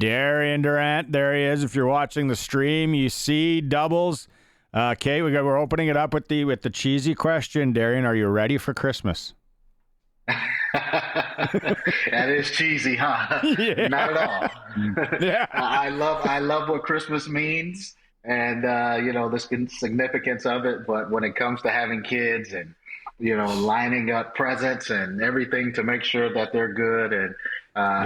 Darian Durant, there he is. If you're watching the stream, you see doubles. Okay, we're opening it up with the cheesy question. Darian, are you ready for Christmas? That is cheesy, huh? Yeah. Not at all. Yeah. I love what Christmas means, and the significance of it. But when it comes to having kids and lining up presents and everything to make sure that they're good, and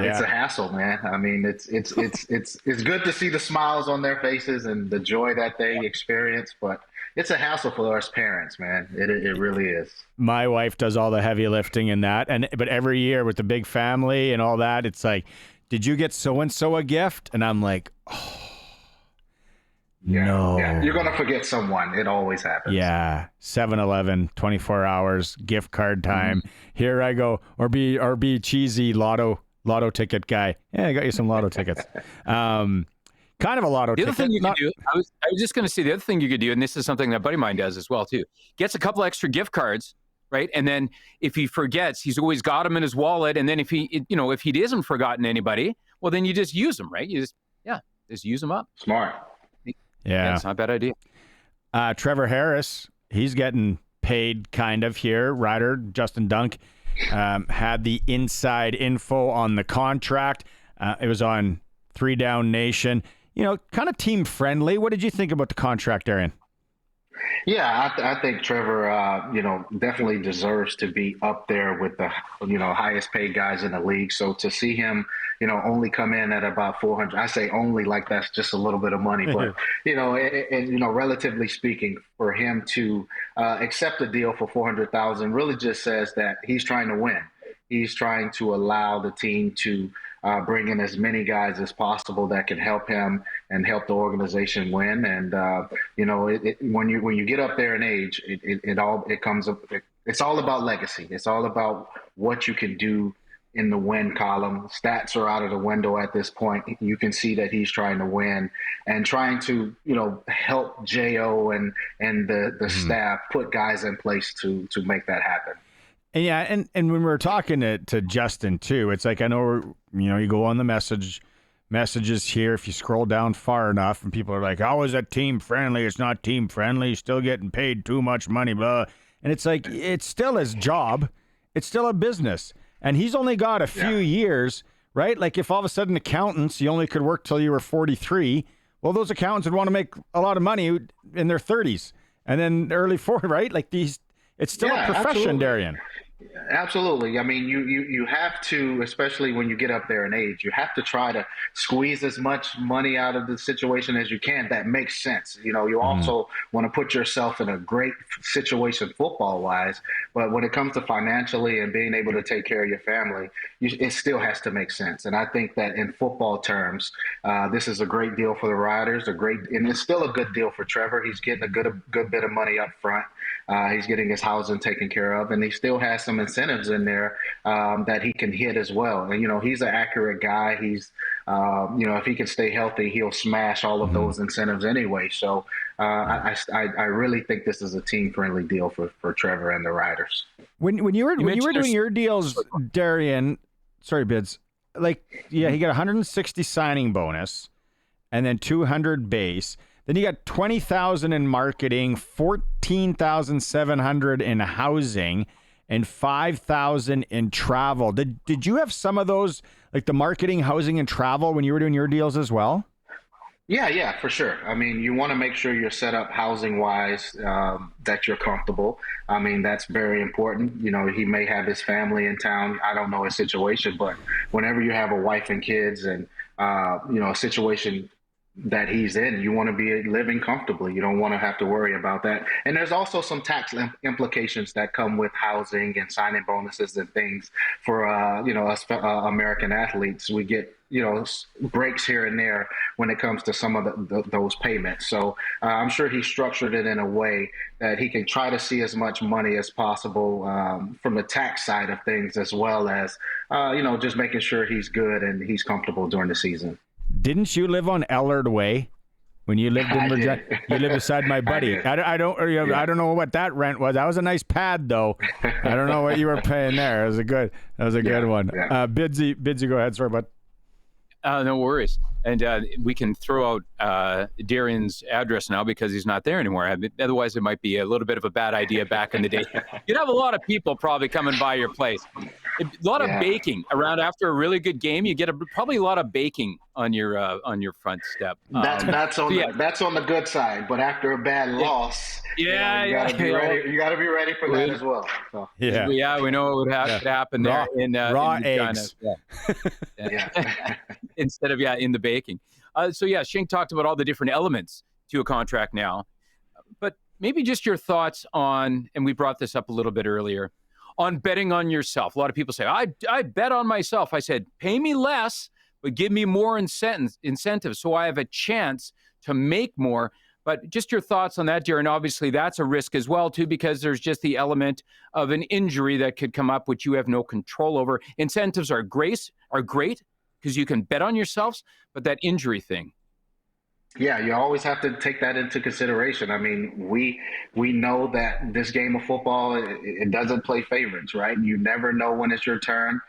it's a hassle, man. I mean, it's good to see the smiles on their faces and the joy that they experience, but it's a hassle for us parents, man. It really is. My wife does all the heavy lifting in that, but every year with the big family and all that, it's like, did you get so and so a gift? And I'm like, oh. No. Yeah. You're going to forget someone. It always happens. Yeah. 7-Eleven, 24 hours, gift card time. Mm-hmm. Here I go. Or be cheesy lotto ticket guy. Yeah, I got you some lotto tickets. Kind of a lotto ticket. The other thing you could do, I was just going to say, the other thing you could do, and this is something that a buddy of mine does as well too, gets a couple extra gift cards, right? And then if he forgets, he's always got them in his wallet. And then if he hasn't forgotten anybody, well, then you just use them, right? You just use them up. Smart. Yeah, it's not a bad idea. Trevor Harris, he's getting paid kind of here. Ryder Justin Dunk had the inside info on the contract. It was on 3 Down Nation. Kind of team friendly. What did you think about the contract, Darian? Yeah, I think Trevor, definitely deserves to be up there with the, highest paid guys in the league. So to see him, only come in at about 400, I say only like that's just a little bit of money, but relatively speaking, for him to accept a deal for 400,000 really just says that he's trying to win. He's trying to allow the team to bring in as many guys as possible that can help him and help the organization win. And when you get up there in age, it's all about legacy. It's all about what you can do in the win column. Stats are out of the window at this point. You can see that he's trying to win and trying to help Jo and the staff put guys in place to make that happen. Yeah, and when we were talking to Justin too, it's like, I know you go on the messages here, if you scroll down far enough, and people are like, how is that team friendly? It's not team friendly. He's still getting paid too much money, blah. And it's like, it's still his job. It's still a business. And he's only got a few years, right? Like if all of a sudden accountants, you only could work till you were 43, well, those accountants would want to make a lot of money in their 30s and then early 40s, right? Like it's still a profession, absolutely. Darian. Absolutely. I mean, you have to, especially when you get up there in age, you have to try to squeeze as much money out of the situation as you can that makes sense. You also want to put yourself in a great situation football-wise, but when it comes to financially and being able to take care of your family, it still has to make sense. And I think that in football terms, this is a great deal for the Riders, and it's still a good deal for Trevor. He's getting a good bit of money up front. He's getting his housing taken care of, and he still has some incentives in there that he can hit as well. And, he's an accurate guy. He's, if he can stay healthy, he'll smash all of those incentives anyway. So I really think this is a team-friendly deal for Trevor and the Riders. When you were doing your deals, Darian, sorry, Bids, he got 160 signing bonus and then 200 base. Then you got 20,000 in marketing, 14,700 in housing, and 5,000 in travel. Did you have some of those, like the marketing, housing, and travel when you were doing your deals as well? Yeah, for sure. I mean, you want to make sure you're set up housing-wise, that you're comfortable. I mean, that's very important. He may have his family in town. I don't know his situation, but whenever you have a wife and kids and, a situation that he's in, you want to be living comfortably. You don't want to have to worry about that. And there's also some tax implications that come with housing and signing bonuses and things for, us American athletes. We get, breaks here and there when it comes to some of those payments. So I'm sure he structured it in a way that he can try to see as much money as possible from the tax side of things, as well as, just making sure he's good and he's comfortable during the season. Didn't you live on Ellard Way when you lived in Virginia? You lived beside my buddy. I don't know what that rent was. That was a nice pad, though. I don't know what you were paying there. It was a good one. Yeah. Bidsy, go ahead. Sorry, bud. No worries. And we can throw out Darian's address now because he's not there anymore. Otherwise, it might be a little bit of a bad idea back in the day. You'd have a lot of people probably coming by your place. A lot of baking around after a really good game. You get probably a lot of baking on your front step. That's on the good side. But after a bad loss, you got to be ready. You got to be ready for that as well. So. Yeah, we know what would happen there in raw in eggs. Instead of in the baking. Shink talked about all the different elements to a contract now, but maybe just your thoughts on, and we brought this up a little bit earlier, on betting on yourself. A lot of people say, I bet on myself. I said, pay me less, but give me more incentives so I have a chance to make more. But just your thoughts on that, Darren. Obviously, that's a risk as well, too, because there's just the element of an injury that could come up, which you have no control over. Incentives are great because you can bet on yourselves, but that injury thing. Yeah, you always have to take that into consideration. I mean, we know that this game of football, it doesn't play favorites, right? You never know when it's your turn.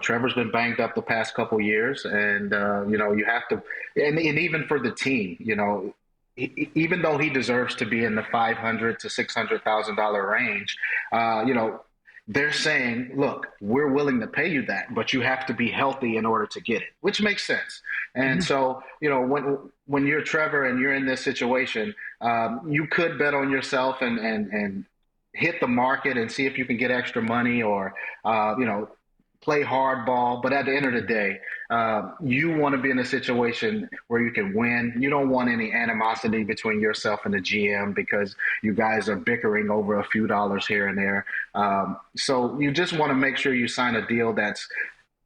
Trevor's been banged up the past couple years, and you have to, and even for the team, even though he deserves to be in the $500,000 to $600,000 range, they're saying, look, we're willing to pay you that, but you have to be healthy in order to get it, which makes sense. And so, when you're Trevor and you're in this situation, you could bet on yourself and hit the market and see if you can get extra money or, play hardball. But at the end of the day, you want to be in a situation where you can win. You don't want any animosity between yourself and the GM because you guys are bickering over a few dollars here and there. So you just want to make sure you sign a deal that's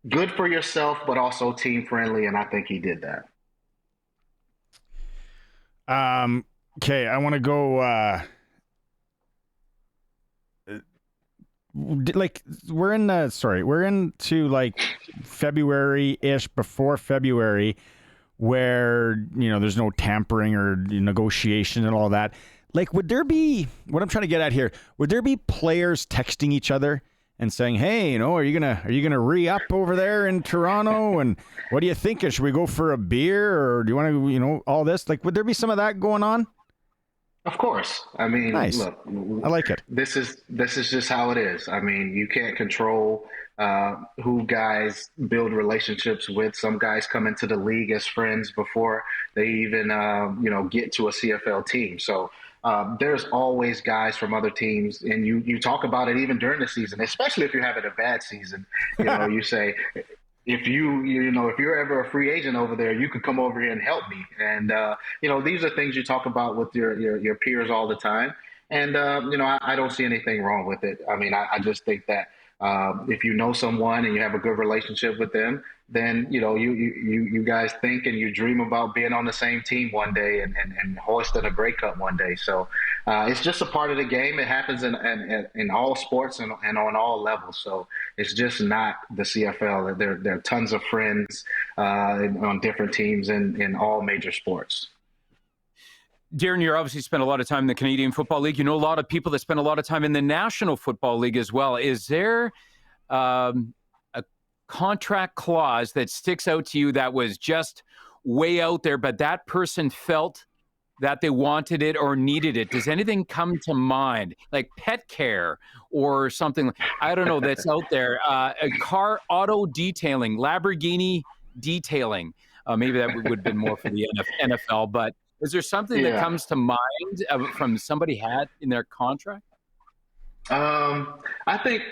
good for yourself, but also team friendly. And I think he did that. Okay, I want to go. We're into like February-ish, before February, where there's no tampering or negotiation and all that. Like, would there be, what I'm trying to get at here, would there be players texting each other and saying, hey, are you gonna re-up over there in Toronto, and what do you think? Should we go for a beer, or do you want to all this? Like, would there be some of that going on? Of course. I mean, nice. Look, I like it. This is just how it is. I mean, you can't control who guys build relationships with. Some guys come into the league as friends before they even, get to a CFL team. So there's always guys from other teams, and you talk about it even during the season, especially if you're having a bad season. You say, if you're ever a free agent over there, you could come over here and help me. And, these are things you talk about with your peers all the time. And, I don't see anything wrong with it. I mean, I just think that if you know someone and you have a good relationship with them, then, you guys think and you dream about being on the same team one day and hoisting a Grey Cup one day. So it's just a part of the game. It happens in all sports and on all levels. So it's just not the CFL. There are tons of friends on different teams in all major sports. Darren, you obviously spent a lot of time in the Canadian Football League. You know a lot of people that spend a lot of time in the National Football League as well. Is there a contract clause that sticks out to you that was just way out there, but that person felt that they wanted it or needed it? Does anything come to mind, like pet care or something, I don't know, that's out there? A car auto detailing, Lamborghini detailing. Maybe that would have been more for the NFL, but is there something that comes to mind from somebody had in their contract? I think,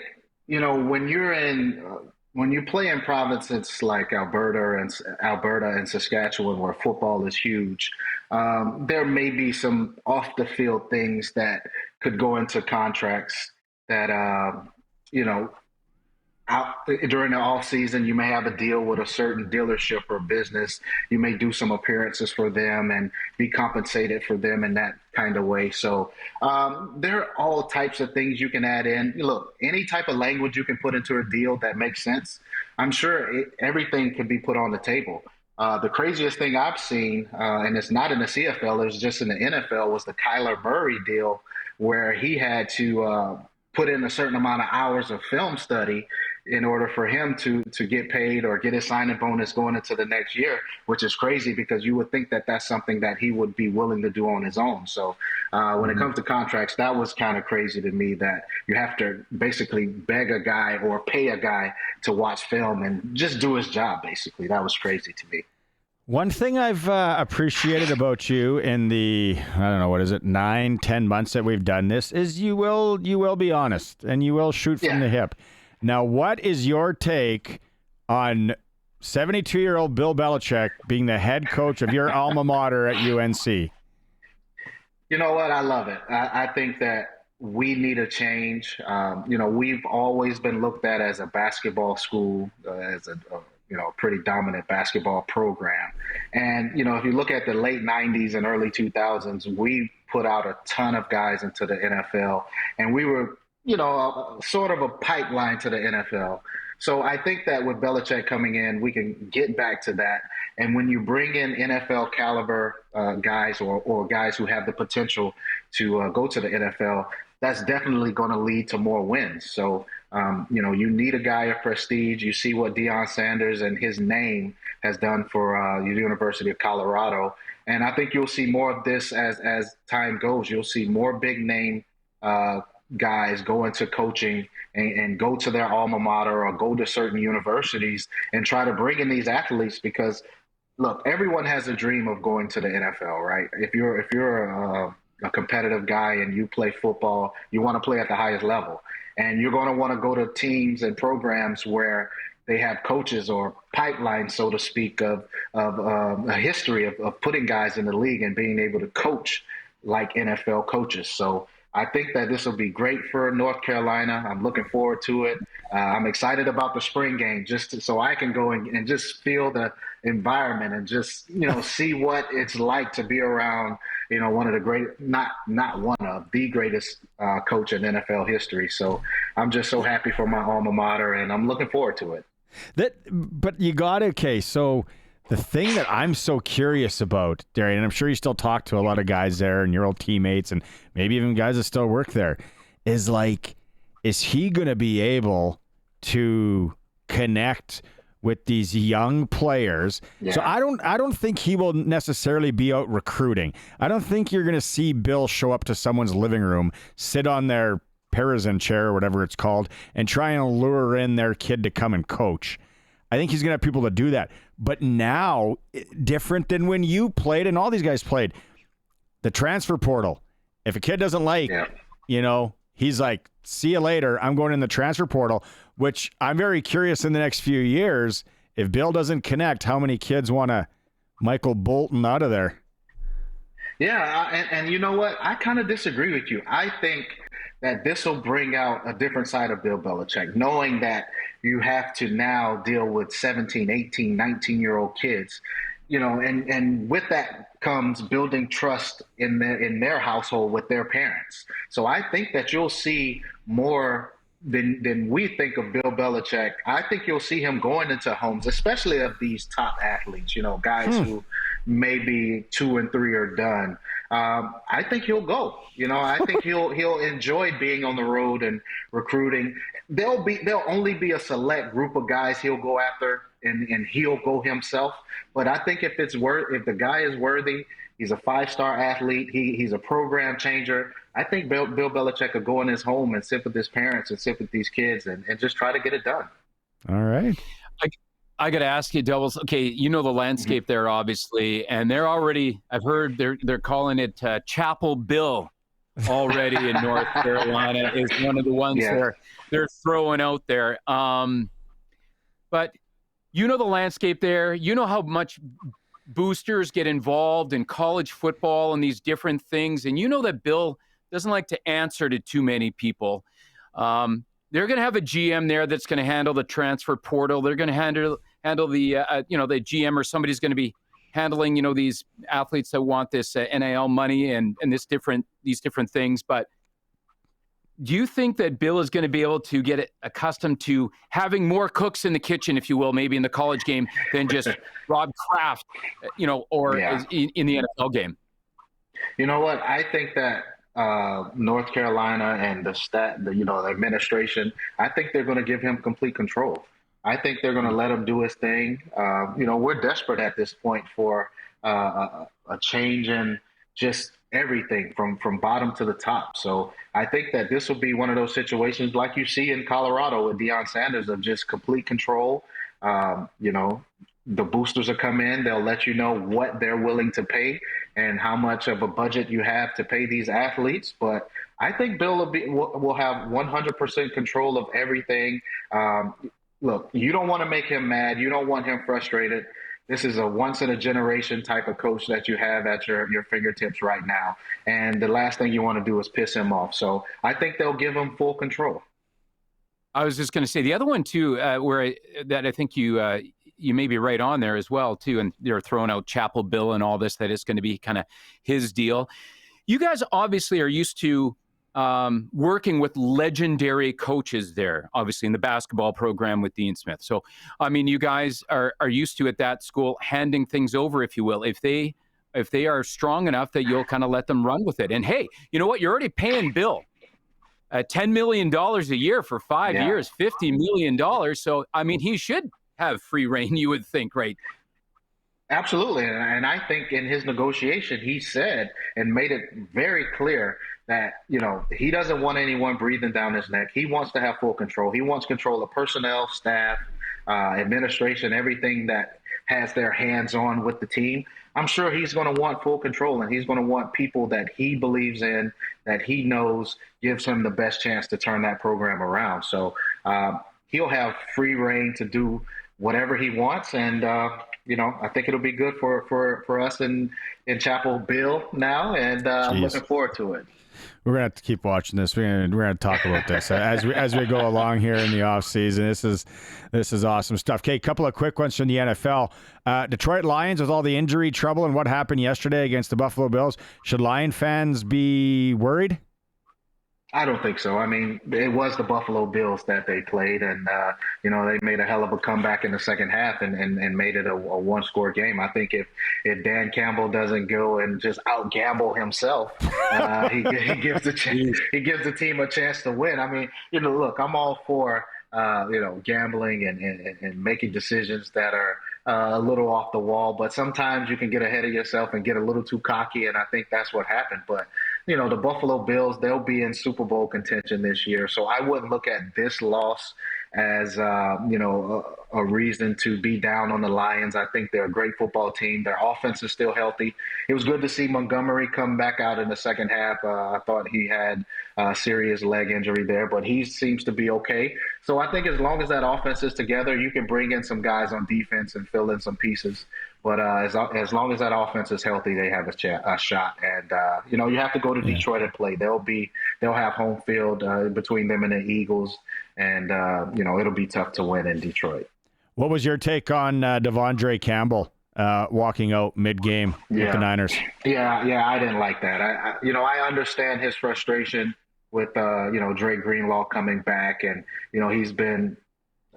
when you play in provinces like Alberta and Saskatchewan, where football is huge, there may be some off the field things that could go into contracts that, during the off season, you may have a deal with a certain dealership or business. You may do some appearances for them and be compensated for them in that kind of way. So there are all types of things you can add in. Look, any type of language you can put into a deal that makes sense, I'm sure everything can be put on the table. The craziest thing I've seen, and it's not in the CFL, it's just in the NFL, was the Kyler Murray deal, where he had to put in a certain amount of hours of film study in order for him to get paid or get his signing bonus going into the next year, which is crazy because you would think that that's something that he would be willing to do on his own. So when it comes to contracts, that was kind of crazy to me that you have to basically beg a guy or pay a guy to watch film and just do his job, basically. That was crazy to me. One thing I've appreciated about you in the, I don't know, what is it, 9-10 months that we've done this, is you will be honest and you will shoot from the hip. Now, what is your take on 72-year-old Bill Belichick being the head coach of your alma mater at UNC? You know what? I love it. I think that we need a change. We've always been looked at as a basketball school, as a pretty dominant basketball program. And, if you look at the late 90s and early 2000s, we put out a ton of guys into the NFL, and we were, sort of a pipeline to the NFL. So I think that with Belichick coming in, we can get back to that. And when you bring in NFL caliber guys or guys who have the potential to go to the NFL, that's definitely going to lead to more wins. So, you need a guy of prestige. You see what Deion Sanders and his name has done for the University of Colorado. And I think you'll see more of this as time goes. You'll see more big name guys go into coaching and go to their alma mater or go to certain universities and try to bring in these athletes because, look, everyone has a dream of going to the NFL, right? If you're a competitive guy and you play football, you want to play at the highest level. And you're going to want to go to teams and programs where they have coaches or pipelines, so to speak, of a history of putting guys in the league and being able to coach like NFL coaches. So I think that this will be great for North Carolina. I'm looking forward to it. I'm excited about the spring game so I can go and just feel the environment and just, see what it's like to be around, one of the great, not one of the greatest coach in NFL history. So I'm just so happy for my alma mater and I'm looking forward to it. But you got it. Okay. So the thing that I'm so curious about, Darian, and I'm sure you still talk to a lot of guys there and your old teammates and maybe even guys that still work there, is he going to be able to connect with these young players? Yeah. So I don't think he will necessarily be out recruiting. I don't think you're going to see Bill show up to someone's living room, sit on their Parisian chair or whatever it's called, and try and lure in their kid to come and coach. I think he's going to have people to do that. But now, different than when you played and all these guys played, the transfer portal. If a kid doesn't he's like, see you later. I'm going in the transfer portal, which I'm very curious in the next few years. If Bill doesn't connect, how many kids want to Michael Bolton out of there? Yeah, and you know what? I kind of disagree with you. I think that this will bring out a different side of Bill Belichick, knowing that you have to now deal with 17, 18, 19-year-old kids, and with that comes building trust in their household with their parents. So I think that you'll see more than we think of Bill Belichick. I think you'll see him going into homes, especially of these top athletes, guys who maybe 2 and 3 are done. I think he'll go. I think he'll enjoy being on the road and recruiting. There'll only be a select group of guys he'll go after, and he'll go himself. But I think if the guy is worthy, he's a 5-star athlete, he's a program changer. I think Bill Belichick could go in his home and sit with his parents and sit with these kids and just try to get it done. All right. I got to ask you, Doubles. Okay, the landscape there, obviously, and they're already. I've heard they're calling it Chapel Bill already in North Carolina is one of the ones they're throwing out there. But the landscape there. You know how much boosters get involved in college football and these different things, and that Bill doesn't like to answer to too many people. They're going to have a GM there that's going to handle the transfer portal. They're going to handle the the GM or somebody's going to be handling these athletes that want this NIL money and these different things. But do you think that Bill is going to be able to get accustomed to having more cooks in the kitchen, if you will, maybe in the college game than just Rob Kraft, or in the NFL game? You know what? I think that North Carolina and the administration, I think they're going to give him complete control. I think they're going to let him do his thing. We're desperate at this point for a change in just everything from bottom to the top. So I think that this will be one of those situations like you see in Colorado with Deion Sanders of just complete control. The boosters will come in, they'll let you know what they're willing to pay and how much of a budget you have to pay these athletes. But I think Bill will have 100% control of everything. Look, you don't want to make him mad. You don't want him frustrated. This is a once-in-a-generation type of coach that you have at your fingertips right now. And the last thing you want to do is piss him off. So I think they'll give him full control. I was just going to say the other one, too, that I think you may be right on there as well, too, and they're throwing out Chapel Bill and all this, that it's going to be kind of his deal. You guys obviously are used to working with legendary coaches there, obviously in the basketball program with Dean Smith. So, I mean, you guys are used to at that school handing things over, if you will, if they are strong enough that you'll kind of let them run with it. And hey, you know what? You're already paying Bill $10 million a year for 5 years, $50 million. So, I mean, he should have free reign, you would think, right? Absolutely. And I think in his negotiation, he said and made it very clear that, he doesn't want anyone breathing down his neck. He wants to have full control. He wants control of personnel, staff, administration, everything that has their hands on with the team. I'm sure he's going to want full control, and he's going to want people that he believes in, that he knows gives him the best chance to turn that program around. So he'll have free reign to do whatever he wants. And, I think it'll be good for us in Chapel Bill now, and I'm looking forward to it. We're gonna have to keep watching this. We're gonna talk about this as we go along here in the off season. This is awesome stuff. Okay, a couple of quick ones from the NFL. Detroit Lions with all the injury trouble and what happened yesterday against the Buffalo Bills. Should Lion fans be worried? I don't think so. I mean, it was the Buffalo Bills that they played, and they made a hell of a comeback in the second half and made it a one-score game. I think if Dan Campbell doesn't go and just out-gamble himself, he gives the team a chance to win. I mean, look, I'm all for gambling and making decisions that are a little off the wall, but sometimes you can get ahead of yourself and get a little too cocky, and I think that's what happened. But the Buffalo Bills, they'll be in Super Bowl contention this year, so I wouldn't look at this loss as a reason to be down on the Lions. I think they're a great football team. Their offense is still healthy. It was good to see Montgomery come back out in the second half. I thought he had a serious leg injury there, but he seems to be okay. So I think as long as that offense is together, you can bring in some guys on defense and fill in some pieces. But as long as that offense is healthy, they have a shot. And you have to go to Detroit and play. They'll have home field between them and the Eagles, and it'll be tough to win in Detroit. What was your take on Devondre Campbell walking out mid-game with the Niners? Yeah, I didn't like that. I understand his frustration with Dre Greenlaw coming back, and he's been.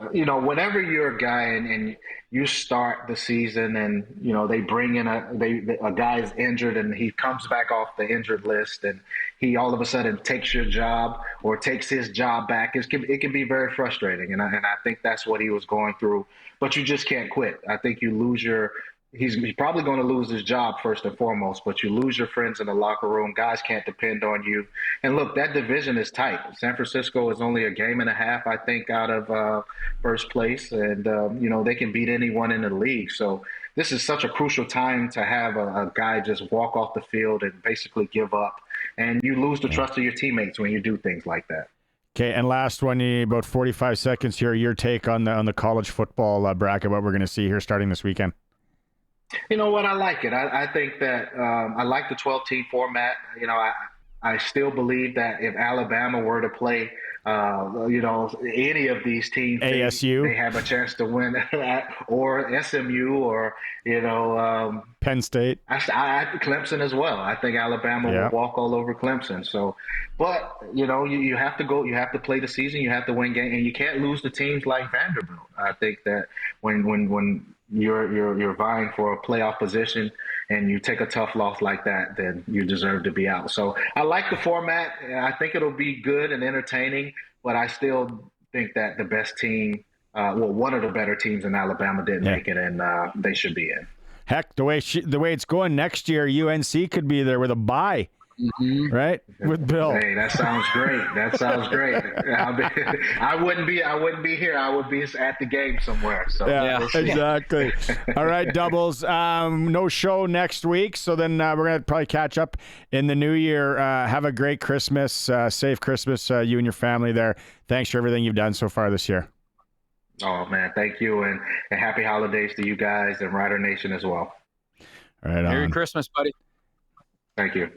Whenever you're a guy and you start the season and, they bring in a guy's injured and he comes back off the injured list and he all of a sudden takes your job or takes his job back, it can be very frustrating. And I think that's what he was going through. But you just can't quit. I think you lose he's probably going to lose his job first and foremost, but you lose your friends in the locker room. Guys can't depend on you. And look, that division is tight. San Francisco is only a game and a half, I think, out of first place. And, they can beat anyone in the league. So this is such a crucial time to have a guy just walk off the field and basically give up. And you lose the trust of your teammates when you do things like that. Okay, and last one, about 45 seconds here. Your take on the college football bracket, what we're going to see here starting this weekend. You know what? I like it. I think that I like the 12-team format. I still believe that if Alabama were to play, any of these teams, ASU, they have a chance to win, or SMU, or Penn State. Clemson as well. I think Alabama will walk all over Clemson. So, but you have to go. You have to play the season. You have to win games, and you can't lose to teams like Vanderbilt. I think that when you're vying for a playoff position, and you take a tough loss like that, then you deserve to be out. So I like the format. I think it'll be good and entertaining, but I still think that the best team, one of the better teams in Alabama didn't make it, and they should be in. Heck, the way it's going next year, UNC could be there with a bye. Mm-hmm. Right, with Bill. Hey, that sounds great. I wouldn't be here. I would be at the game somewhere. So yeah, exactly. All right, Doubles. No show next week, so then we're gonna probably catch up in the new year. Have a great Christmas, safe Christmas, you and your family there. Thanks for everything you've done so far this year. Oh man, thank you, and happy holidays to you guys and Rider Nation as well. All right, Merry Christmas, buddy. Thank you.